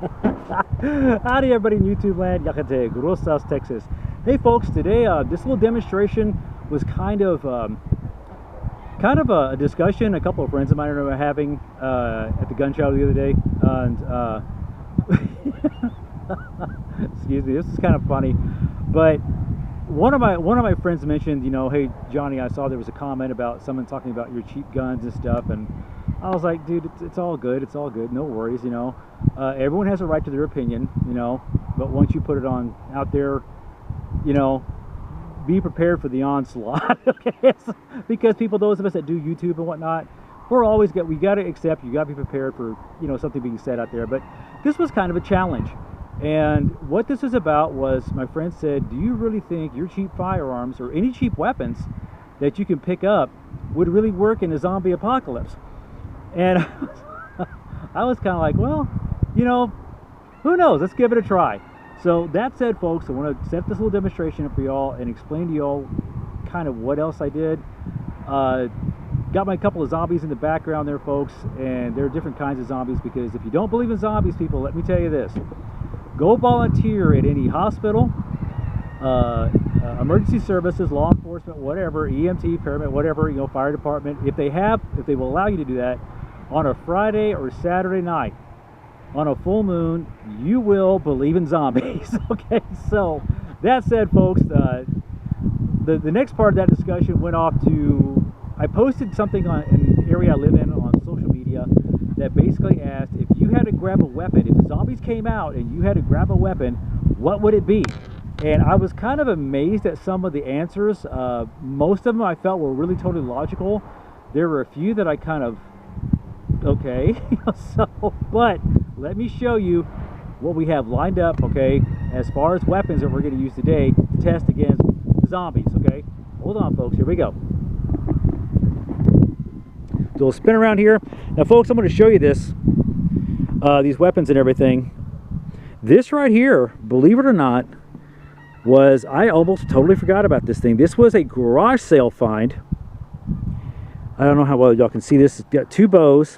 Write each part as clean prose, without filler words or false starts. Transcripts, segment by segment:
Howdy everybody in YouTube land, Yakate, Grosas, Texas. Hey folks, today this little demonstration was kind of a discussion a couple of friends of mine were having at the gun show the other day, and excuse me, this is kind of funny, but one of my friends mentioned, you know, hey Johnny, I saw there was a comment about someone talking about your cheap guns and stuff, and I was like, dude, it's all good, no worries, you know. Everyone has a right to their opinion, you know, but once you put it on out there, you know, be prepared for the onslaught. Okay, because people, those of us that do YouTube and whatnot, we got to accept, you got to be prepared for, you know, something being said out there. But this was kind of a challenge, and what this is about was, my friend said, do you really think your cheap firearms or any cheap weapons that you can pick up would really work in a zombie apocalypse? And I was kind of like, well, you know, who knows? Let's give it a try. So that said, folks, I want to set this little demonstration up for y'all and explain to y'all kind of what else I did. Got my couple of zombies in the background there, folks, and there are different kinds of zombies, because if you don't believe in zombies, people, let me tell you this. Go volunteer at any hospital, emergency services, law enforcement, whatever, EMT, paramedic, whatever, you know, fire department. If they will allow you to do that on a Friday or Saturday night, on a full moon, you will believe in zombies. Okay, so that said, folks, the next part of that discussion went off to, I posted something on an area I live in on social media that basically asked, if you had to grab a weapon, if the zombies came out and you had to grab a weapon, what would it be? And I was kind of amazed at some of the answers. Most of them I felt were really totally logical. There were a few that I kind of, okay, so, but let me show you what we have lined up, okay, as far as weapons that we're going to use today to test against the zombies, okay? Hold on, folks, here we go. Do a little spin around here. Now, folks, I'm going to show you this, these weapons and everything. This right here, believe it or not, I almost totally forgot about this thing. This was a garage sale find. I don't know how well y'all can see this. It's got two bows,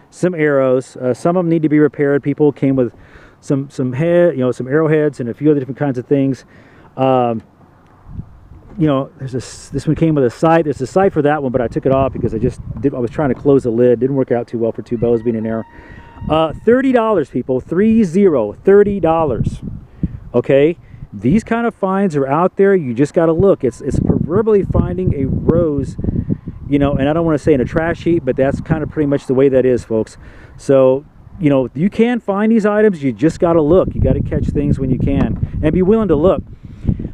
some arrows. Some of them need to be repaired. People came with some arrowheads and a few other different kinds of things. You know, this one came with a sight. There's a sight for that one, but I took it off because I was trying to close the lid. Didn't work out too well for two bows being in there. $30, people. $30. Okay. These kind of finds are out there. You just got to look. It's proverbially finding a rose, you know, and I don't want to say in a trash heap, but that's kind of pretty much the way that is, folks. So, you know, you can find these items. You just got to look. You got to catch things when you can and be willing to look.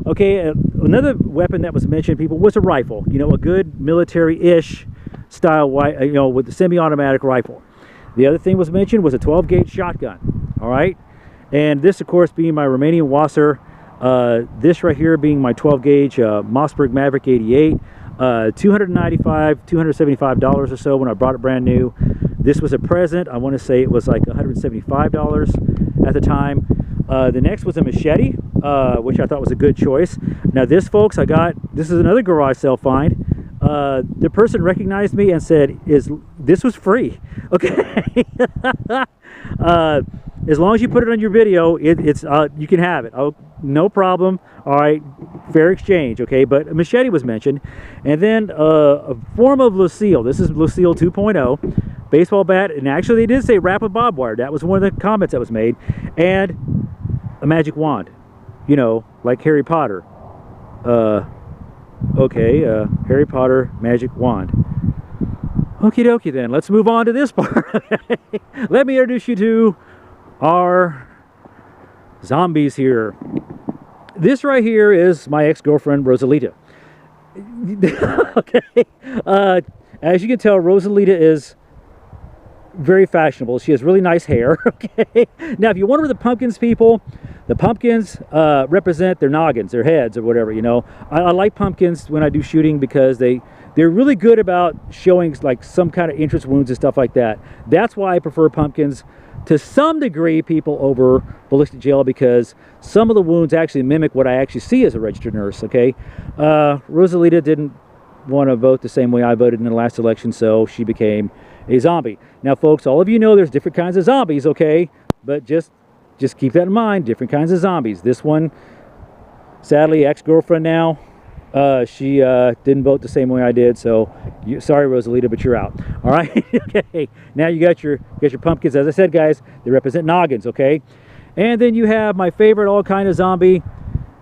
Okay, another weapon that was mentioned, people, was a rifle. You know, a good military-ish style, you know, with the semi-automatic rifle. The other thing was mentioned was a 12-gauge shotgun. All right, and this, of course, being my Romanian WASR. This right here being my 12-gauge Mossberg Maverick 88, $275 or so when I bought it brand new. This was a present. I want to say it was like $175 at the time. The next was a machete, which I thought was a good choice. Now this, folks, this is another garage sale find. The person recognized me and said, this was free. Okay. As long as you put it on your video, you can have it. Oh, no problem. All right, fair exchange. Okay, but a machete was mentioned, and then a form of Lucille. This is Lucille 2.0, baseball bat, and actually they did say wrap with barbed wire. That was one of the comments that was made, and a magic wand. You know, like Harry Potter. Okay, Harry Potter magic wand. Okie dokie then. Let's move on to this part. Let me introduce you to our zombies here. This right here is my ex-girlfriend Rosalita. Okay, as you can tell, Rosalita is very fashionable. She has really nice hair. Okay, now if you wonder the pumpkins, people, the pumpkins represent their noggins, their heads, or whatever. You know, I like pumpkins when I do shooting because they're really good about showing like some kind of entrance wounds and stuff like that. That's why I prefer pumpkins to some degree, people, over ballistic gel, because some of the wounds actually mimic what I actually see as a registered nurse. Okay, Rosalita didn't want to vote the same way I voted in the last election, so she became a zombie. Now, folks, all of you know there's different kinds of zombies. Okay, but just keep that in mind. Different kinds of zombies. This one, sadly, ex-girlfriend now. She didn't vote the same way I did, so sorry, Rosalita, but you're out. All right. Okay. Now you got your pumpkins. As I said, guys, they represent noggins. Okay. And then you have my favorite all kind of zombie,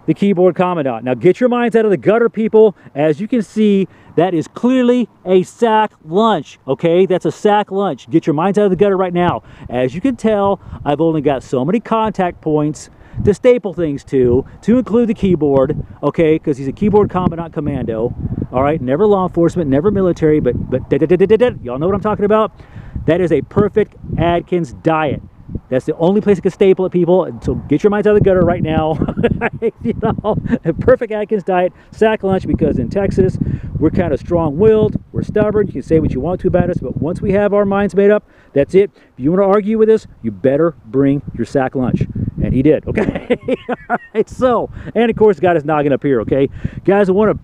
the keyboard commandant. Now get your minds out of the gutter, people. As you can see, that is clearly a sack lunch. Okay, that's a sack lunch. Get your minds out of the gutter right now. As you can tell, I've only got so many contact points to staple things to include the keyboard, okay, because he's a keyboard commandant commando. All right, never law enforcement, never military, but y'all know what I'm talking about. That is a perfect Adkins diet. That's the only place I can staple it, people. So get your minds out of the gutter right now. You know, a perfect Atkins diet, sack lunch, because in Texas, we're kind of strong-willed, we're stubborn. You can say what you want to about us, but once we have our minds made up, that's it. If you want to argue with us, you better bring your sack lunch. And he did, okay? All right, so, and of course, got his noggin up here, okay? Guys, I want to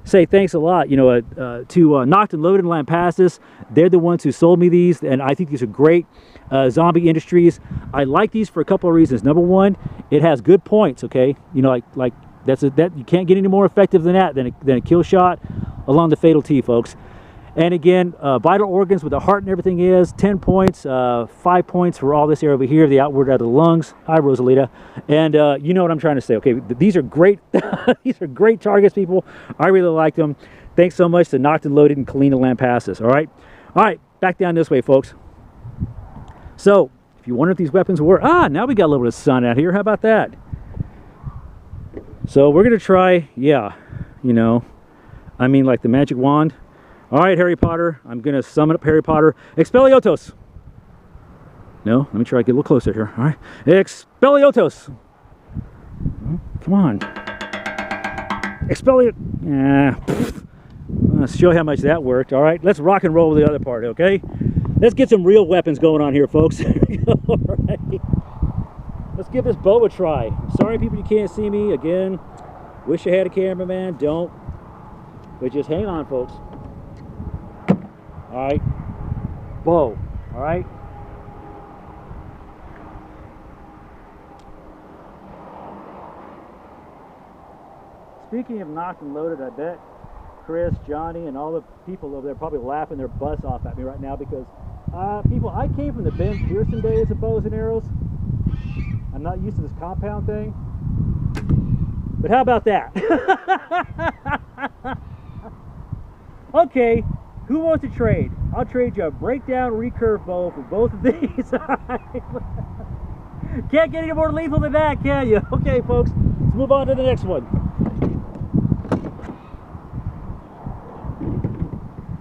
say thanks a lot, you know, to Knocked and Loaded and Lampasas. They're the ones who sold me these, and I think these are great. Zombie Industries. I like these for a couple of reasons. Number one, it has good points, okay? You know, like that you can't get any more effective than that, than a kill shot along the fatal T, folks. And again, vital organs with the heart and everything is 10 points, 5 points for all this area over here, the outward out of the lungs. Hi, Rosalita. And you know what I'm trying to say, okay? These are great. These are great targets, people. I really like them. Thanks so much to Knocked and Loaded and Kalina Lampasas, all right? All right, back down this way, folks. So, if you wonder if these weapons work, now we got a little bit of sun out here. How about that? So we're going to try, yeah, you know, I mean like the magic wand. All right, Harry Potter, I'm going to summon up Harry Potter. Expelliarmus. No, let me try to get a little closer here. All right, Expelliarmus. Come on. Expelliarmus. Let's show you how much that worked. All right, let's rock and roll with the other part, okay? Let's get some real weapons going on here, folks. All right. Let's give this bow a try. I'm sorry, people, you can't see me. Again, wish I had a cameraman. Don't. But just hang on, folks. All right. Bow. All right. Speaking of Knocked and Loaded, I bet Chris, Johnny, and all the people over there probably laughing their butts off at me right now because, people, I came from the Ben Pearson days of bows and arrows. I'm not used to this compound thing. But how about that? Okay, who wants to trade? I'll trade you a breakdown recurve bow for both of these. Can't get any more lethal than that, can you? Okay, folks, let's move on to the next one.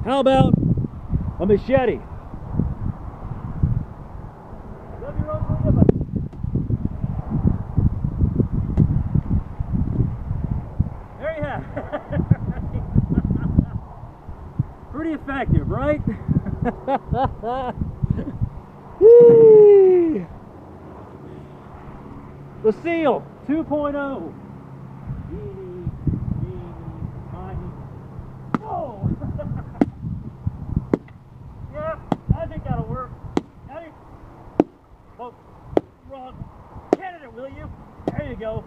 How about a machete? Love you, Rosalita. There you have it. Pretty effective, right? The Seal 2.0. Oh! Yeah, I think that'll work. Oh, wrong candidate, will you? There you go.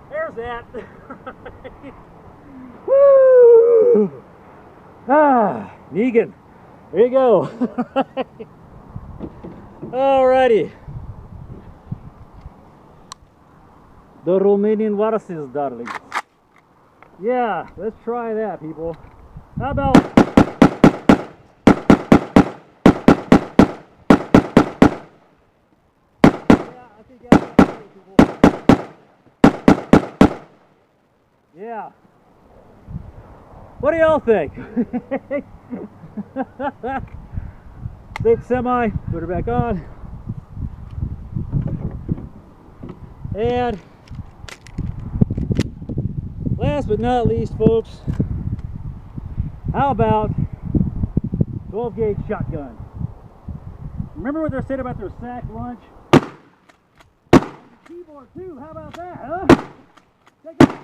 There's that. Woo! Negan. There you go. Alrighty. The Romanian WASR, darling. Yeah, let's try that, people. How about... Yeah, I think that's okay, people. Yeah. What do y'all think? Big semi, put her back on. And last but not least, folks, how about 12 gauge shotgun? Remember what they said about their sack lunch? Keyboard too, how about that, huh? Check it out.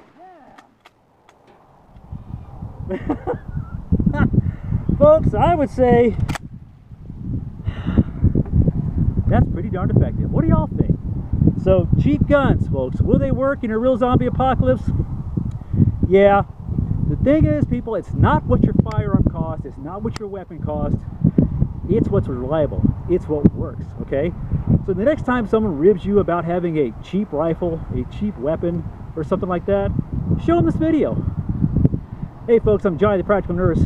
Yeah. Folks, I would say that's pretty pretty darn effective. What do y'all think? So, cheap guns, folks, will they work in a real zombie apocalypse? Yeah. The thing is, people, it's not what your firearm costs, it's not what your weapon costs, it's what's reliable, it's what works, okay? So the next time someone ribs you about having a cheap rifle, a cheap weapon, or something like that, show them this video. Hey folks, I'm Johnny the Practical Nurse.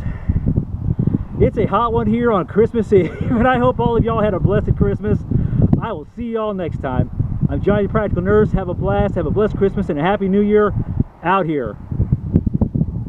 It's a hot one here on Christmas Eve, and I hope all of y'all had a blessed Christmas. I will see y'all next time. I'm Johnny the Practical Nurse. Have a blast, have a blessed Christmas, and a Happy New Year out here.